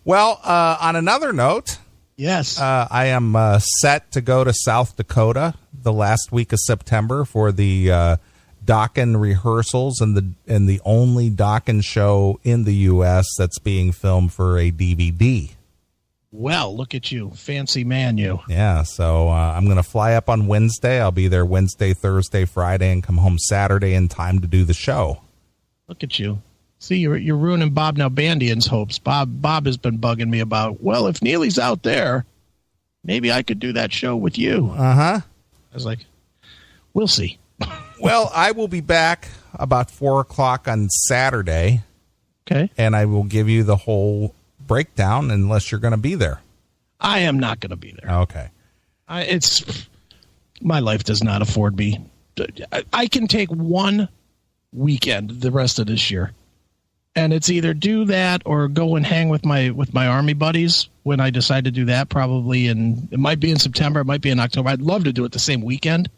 Well, on another note, yes, I am set to go to South Dakota the last week of September for the Dokken rehearsals and the only Dokken show in the U.S. that's being filmed for a DVD. Well, look at you, fancy man, you. Yeah, so I'm going to fly up on Wednesday. I'll be there Wednesday, Thursday, Friday, and come home Saturday in time to do the show. Look at you. See, you're ruining Bob Nalbandian's hopes. Bob has been bugging me about, well, if Neeley's out there, maybe I could do that show with you. Uh-huh. I was like, we'll see. Well, I will be back about 4 o'clock on Saturday. Okay. And I will give you the whole breakdown unless you're going to be there. I am not going to be there. Okay. My life does not afford me. I can take one weekend the rest of this year. And it's either do that or go and hang with my Army buddies when I decide to do that, probably it might be in September, it might be in October. I'd love to do it the same weekend,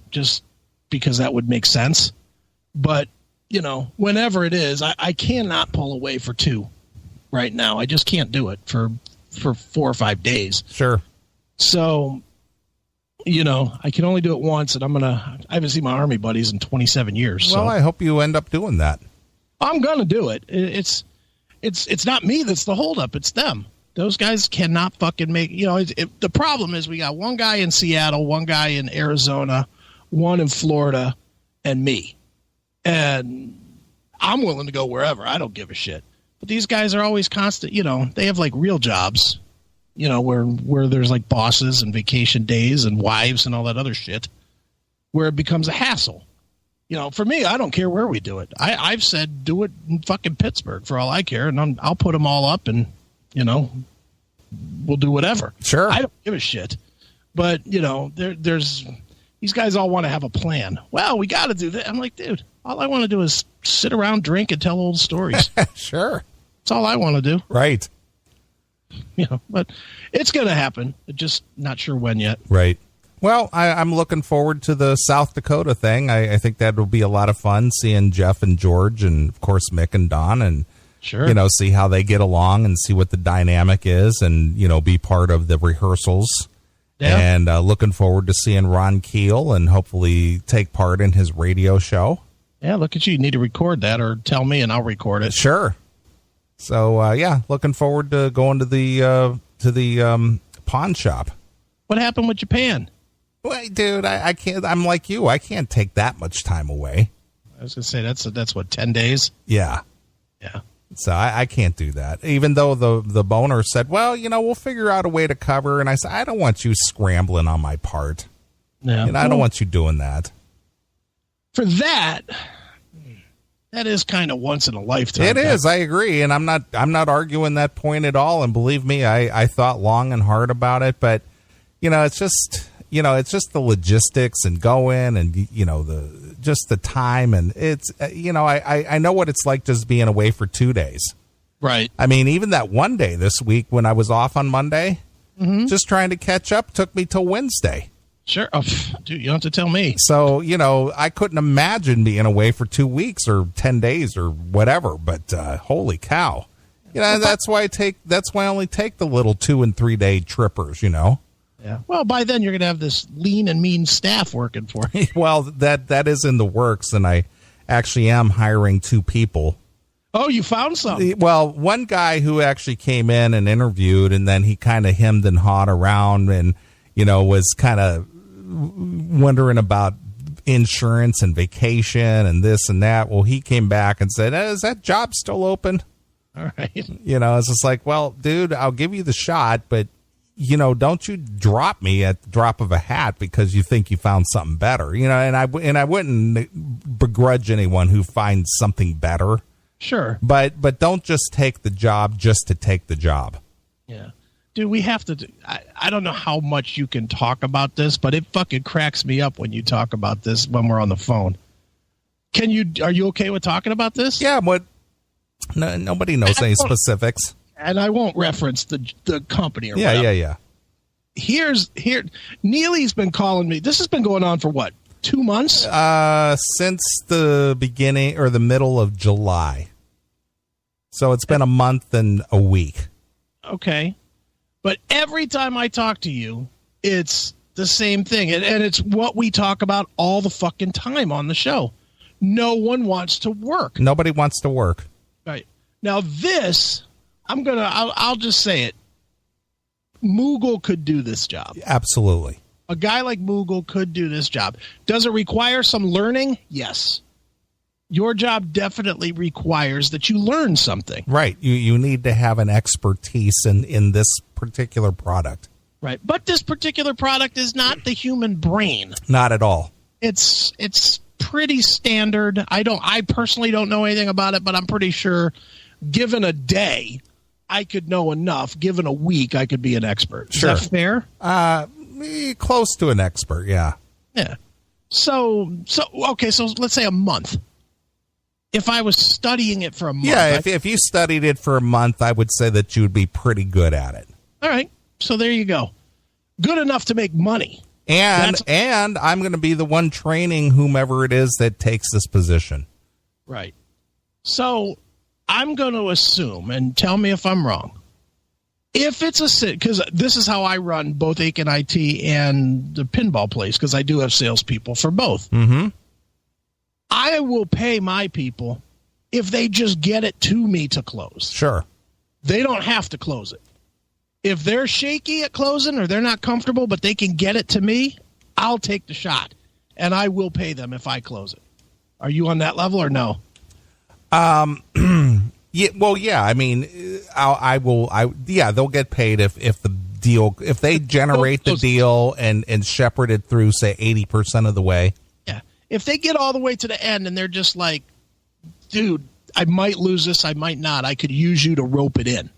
just because that would make sense. But, whenever it is, I cannot pull away for 2 right now. I just can't do it for 4 or 5 days. Sure. So, I can only do it once, and I haven't seen my Army buddies in 27 years. Well, so. I hope you end up doing that. I'm going to do it. It's not me that's the holdup. It's them. Those guys cannot fucking make, the problem is we got one guy in Seattle, one guy in Arizona, one in Florida, and me. And I'm willing to go wherever. I don't give a shit. But these guys are always constant, they have like real jobs, where there's like bosses and vacation days and wives and all that other shit, where it becomes a hassle. For me, I don't care where we do it. I've said do it in fucking Pittsburgh for all I care, and I'll put them all up, and we'll do whatever. Sure, I don't give a shit. But there's these guys all want to have a plan. Well, we got to do that. I'm like, dude, all I want to do is sit around, drink, and tell old stories. Sure, that's all I want to do. Right. But it's going to happen. Just not sure when yet. Right. Well, I'm looking forward to the South Dakota thing. I think that will be a lot of fun, seeing Jeff and George and, of course, Mick and Don, and, sure, see how they get along and see what the dynamic is and, be part of the rehearsals. Yeah. And looking forward to seeing Ron Keel and hopefully take part in his radio show. Yeah, look at you. You need to record that or tell me and I'll record it. Sure. So, looking forward to going to the pawn shop. What happened with Japan? Well, dude, I can't. I'm like you. I can't take that much time away. I was gonna say that's what, 10 days. Yeah. So I can't do that. Even though the boner said, well, we'll figure out a way to cover. And I said, I don't want you scrambling on my part. Yeah. And I don't want you doing that. For that is kind of once in a lifetime. It is. I agree, and I'm not arguing that point at all. And believe me, I thought long and hard about it, but it's just. It's just the logistics and going and, the time. And it's, I know what it's like just being away for 2 days. Right. I mean, even that one day this week when I was off on Monday, just trying to catch up took me till Wednesday. Sure. Oh, dude, you don't have to tell me. So, I couldn't imagine being away for 2 weeks or 10 days or whatever. But holy cow. That's why I only take the little 2 and 3 day trippers, Yeah. Well, by then you're going to have this lean and mean staff working for you. Well, that is in the works, and I actually am hiring 2 people. Oh, you found something? Well, one guy who actually came in and interviewed, and then he kind of hemmed and hawed around and, was kind of wondering about insurance and vacation and this and that. Well, he came back and said, is that job still open? All right. It's just like, well, dude, I'll give you the shot, but don't you drop me at the drop of a hat because you think you found something better, and I wouldn't begrudge anyone who finds something better. Sure. But don't just take the job just to take the job. Yeah. Dude, we have to I don't know how much you can talk about this, but it fucking cracks me up when you talk about this when we're on the phone. Are you okay with talking about this? Yeah, nobody knows any specifics. And I won't reference the company or whatever. Yeah. Neeley's been calling me. This has been going on for what, 2 months? Since the beginning or the middle of July. So it's been a month and a week. Okay. But every time I talk to you, it's the same thing. And it's what we talk about all the fucking time on the show. No one wants to work. Nobody wants to work. Right. Now this, I'll just say it. Moogle could do this job. Absolutely. A guy like Moogle could do this job. Does it require some learning? Yes. Your job definitely requires that you learn something. Right. You need to have an expertise in this particular product. Right. But this particular product is not the human brain. Not at all. It's pretty standard. I personally don't know anything about it, but I'm pretty sure given a day, I could know enough. Given a week, I could be an expert. Is that fair? Close to an expert, yeah. Yeah. So let's say a month. If I was studying it for a month. Yeah, if you studied it for a month, I would say that you would be pretty good at it. All right. So there you go. Good enough to make money. And I'm going to be the one training whomever it is that takes this position. Right. So I'm going to assume, and tell me if I'm wrong, if it's because this is how I run both Aiken IT and the pinball place, because I do have salespeople for both. Mm-hmm. I will pay my people if they just get it to me to close. Sure. They don't have to close it. If they're shaky at closing or they're not comfortable, but they can get it to me, I'll take the shot, and I will pay them if I close it. Are you on that level or no? Yeah. Well, yeah. I mean, I will. They'll get paid if they generate the deal and shepherd it through, say 80% of the way. Yeah. If they get all the way to the end and they're just like, dude, I might lose this, I might not. I could use you to rope it in.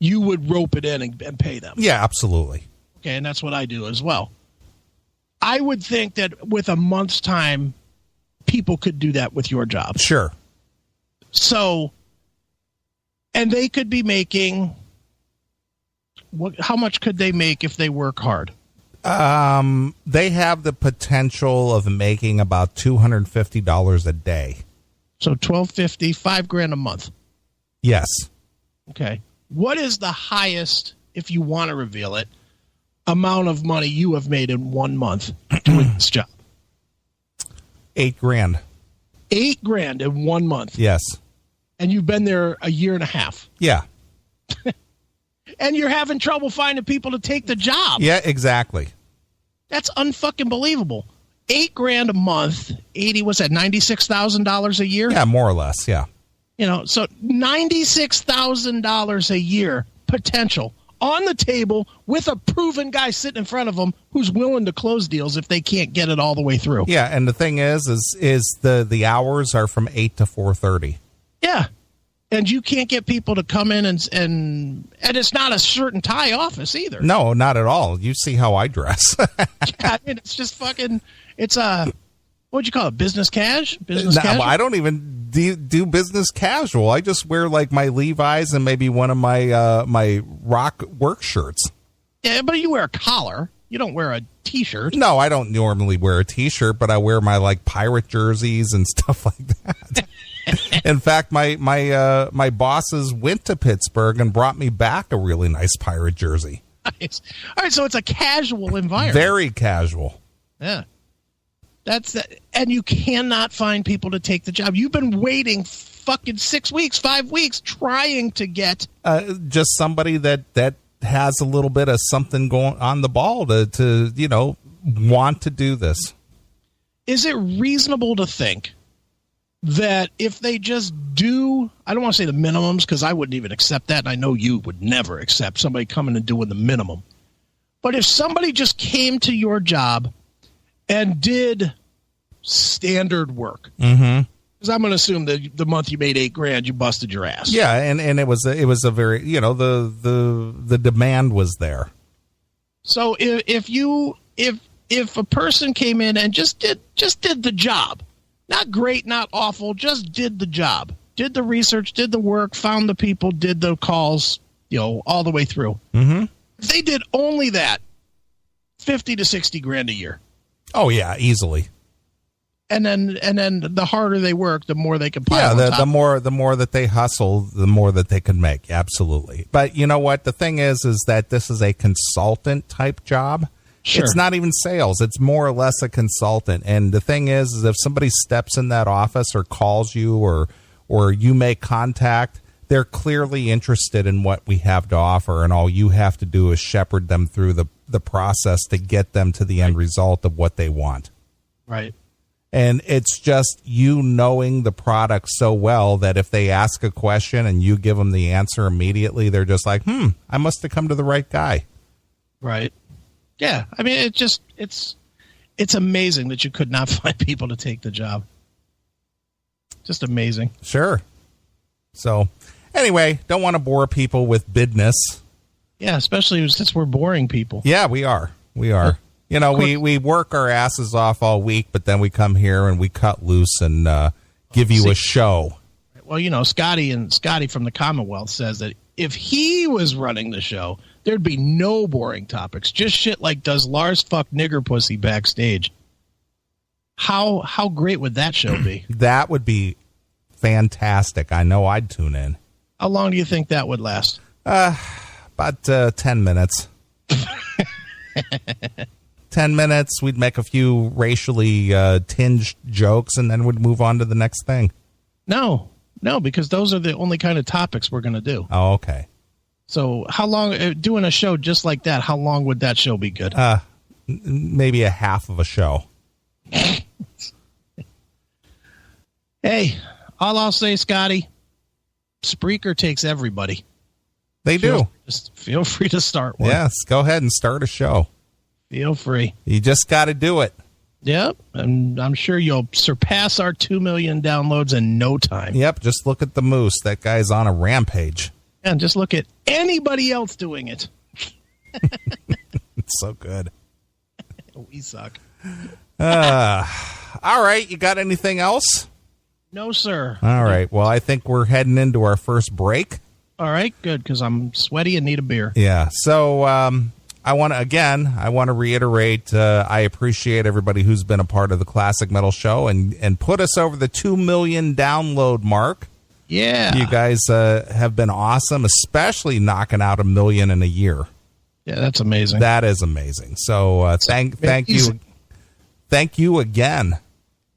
You would rope it in and pay them. Yeah, absolutely. Okay, and that's what I do as well. I would think that with a month's time, people could do that with your job. Sure. So, and they could be making, how much could they make if they work hard? They have the potential of making about $250 a day. So $1,250, $5,000 a month. Yes. Okay. What is the highest, if you want to reveal it, amount of money you have made in 1 month doing this job? $8,000. $8,000 in 1 month. Yes. And you've been there a year and a half. Yeah. And you're having trouble finding people to take the job. Yeah, exactly. That's unfucking believable. $8,000 a month, what's that, $96,000 a year? Yeah, more or less, yeah. You know, so $96,000 a year potential on the table with a proven guy sitting in front of them who's willing to close deals if they can't get it all the way through. Yeah, and the thing is the hours are from 8 to 4:30. Yeah. And you can't get people to come in and it's not a shirt and tie office either. No, not at all. You see how I dress. Yeah, I mean, it's just fucking, it's what'd you call it? Business cash? Business casual? I don't even do business casual. I just wear like my Levi's and maybe one of my my rock work shirts. Yeah, but you wear a collar. You don't wear a T-shirt. No, I don't normally wear a T-shirt, but I wear my like pirate jerseys and stuff like that. In fact, my bosses went to Pittsburgh and brought me back a really nice pirate jersey. Nice. All right, so it's a casual environment. Very casual. Yeah. That's that, and you cannot find people to take the job. You've been waiting fucking 6 weeks, 5 weeks, trying to get just somebody that has a little bit of something going on the ball to want to do this. Is it reasonable to think that if they just do, I don't want to say the minimums because I wouldn't even accept that, and I know you would never accept somebody coming and doing the minimum. But if somebody just came to your job and did standard work, because I'm going to assume that the month you made $8,000, you busted your ass. Yeah, and it was a very the demand was there. So if a person came in and just did the job, not great, not awful, just did the job, did the research, did the work, found the people, did the calls, all the way through. Mm-hmm. If they did only that, $50,000 to $60,000 a year. Oh yeah, easily. And then the harder they work, the more they can pile on top. the more that they hustle, the more that they can make. Absolutely. But you know what? The thing is that this is a consultant type job. Sure. It's not even sales. It's more or less a consultant. And the thing is if somebody steps in that office or calls you or you make contact, they're clearly interested in what we have to offer. And all you have to do is shepherd them through the process to get them to the end result of what they want. Right. And it's just you knowing the product so well that if they ask a question and you give them the answer immediately, they're just like, I must have come to the right guy. Right. Yeah. I mean, it's amazing that you could not find people to take the job. Just amazing. Sure. So anyway, don't want to bore people with business. Yeah, especially since we're boring people. Yeah, we are. You know, we work our asses off all week, but then we come here and we cut loose and give you a show. Well, you know, Scotty from the Commonwealth says that if he was running the show, there'd be no boring topics. Just shit like, does Lars fuck nigger pussy backstage? How great would that show be? That would be fantastic. I know I'd tune in. How long do you think that would last? About 10 minutes. 10 minutes, we'd make a few racially tinged jokes, and then we'd move on to the next thing. No, because those are the only kind of topics we're going to do. Oh, okay. So how long, doing a show just like that, how long would that show be good? Maybe a half of a show. Hey, all I'll say, Scotty, Spreaker takes everybody. They do. Just feel free to start one. Yes, go ahead and start a show. Feel free. You just got to do it. Yep, and I'm sure you'll surpass our 2 million downloads in no time. Yep, just look at the Moose. That guy's on a rampage. And just look at anybody else doing it. It's so good. We suck. All right, you got anything else? No, sir. All right, well, I think we're heading into our first break. All right, good, because I'm sweaty and need a beer. Yeah, so I want to reiterate, I appreciate everybody who's been a part of the Classic Metal Show and put us over the 2 million download mark. Yeah. You guys have been awesome, especially knocking out 1 million in a year. Yeah, that's amazing. That is amazing. So thank you. Thank you again.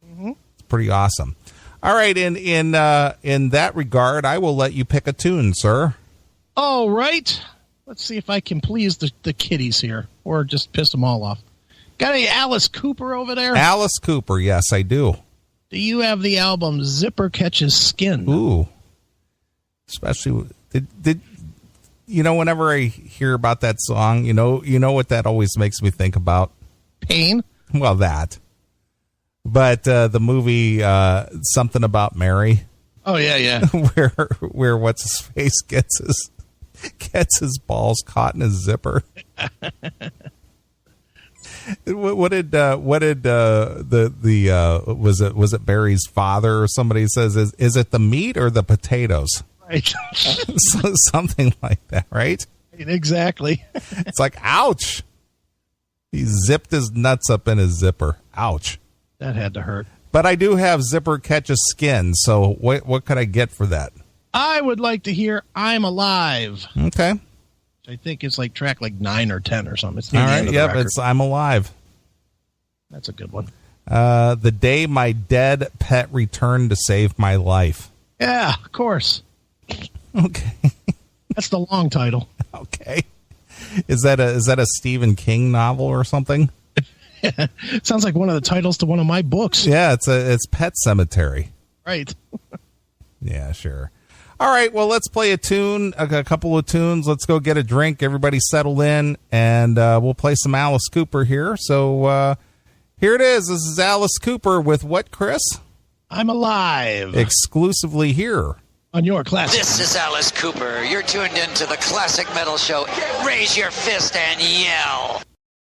Mm-hmm. It's pretty awesome. All right, in that regard, I will let you pick a tune, sir. All right. Let's see if I can please the kiddies here, or just piss them all off. Got any Alice Cooper over there? Alice Cooper, yes, I do. Do you have the album Zipper Catches Skin? Ooh. Especially, did you know, whenever I hear about that song, you know what that always makes me think about? Pain? Well, that. But the movie Something About Mary. Oh, yeah. where what's his face gets his balls caught in his zipper. What did was it Barry's father or somebody says is it the meat or the potatoes? Right. Something like that, right? Exactly. It's like, ouch. He zipped his nuts up in his zipper. Ouch. That had to hurt. But I do have Zipper Catches Skin, so what could I get for that? I would like to hear I'm Alive. Okay. I think it's like track 9 or 10 or something. It's all right, yep, it's I'm Alive. That's a good one. The Day My Dead Pet Returned to Save My Life. Yeah, of course. Okay. That's the long title. Okay. Is that a Stephen King novel or something? Sounds like one of the titles to one of my books. Yeah, it's Pet Cemetery. Right. Yeah, sure. All right, well, let's play a tune, a couple of tunes. Let's go get a drink. Everybody settle in, and we'll play some Alice Cooper here. So here it is. This is Alice Cooper with what, Chris? I'm Alive. Exclusively here on your Classic. This is Alice Cooper. You're tuned into the Classic Metal Show. Raise your fist and yell.